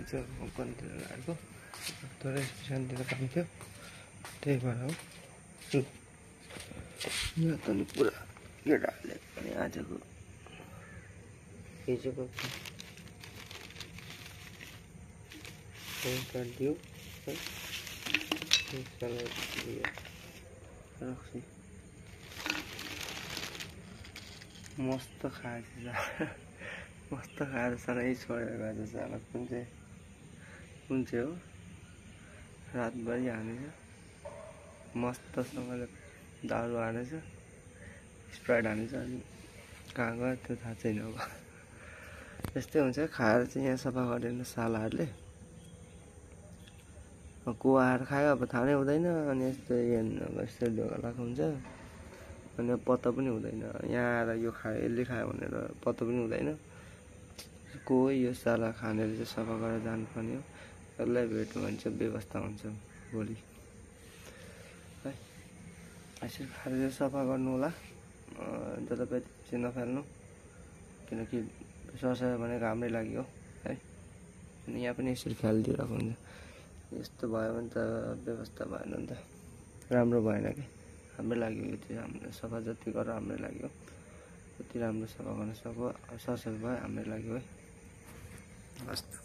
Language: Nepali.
चाहिँ कम्पनीतिर लागेको थोरै सानोतिर काम थियो त्यही भएर हो। यहाँ त नि पुरा केटाहरूले अनि आजको हिजोको काटिदियो है राख्छु मस्त खाएछ मस्त खाएर साह्रै छोडेर गएछ साला कुन चाहिँ हो रातभरि हानेछ मस्तसँगले दारू हानेछ स्प्राइट हानेछ अनि कहाँ गयो त्यो थाहा छैन अब यस्तै हुन्छ खाएर चाहिँ यहाँ सफा गरेन सालाहरूले को आएर खायो अब थाहा नै हुँदैन अनि यस्तो अब यस्तो ढोका लगाएको हुन्छ अनि पत्ता पनि हुँदैन यहाँ आएर यो खायो यसले खायो भनेर पत्ता पनि हुँदैन को यो साला खानेले चाहिँ सफा गरेर जानुपर्ने हो यसलाई भेट्यो भने चाहिँ व्यवस्था हुन्छ भोलि है यसरी खाएर चाहिँ सफा गर्नु होला जतापाति चाहिँ नफाल्नु किनकि सरसफाइ भनेको हाम्रै लागि हो है अनि यहाँ पनि यसरी ख्याल दिइरहेको हुन्छ यस्तो भयो भने त व्यवस्था भएन नि त राम्रो भएन कि हाम्रै लागि हो यो चाहिँ हाम्रो सफा जति गरेर हाम्रै लागि हो जति राम्रो सफा गर्न सक्यो सरसफाइ भयो हाम्रै लागि हो है हस् त।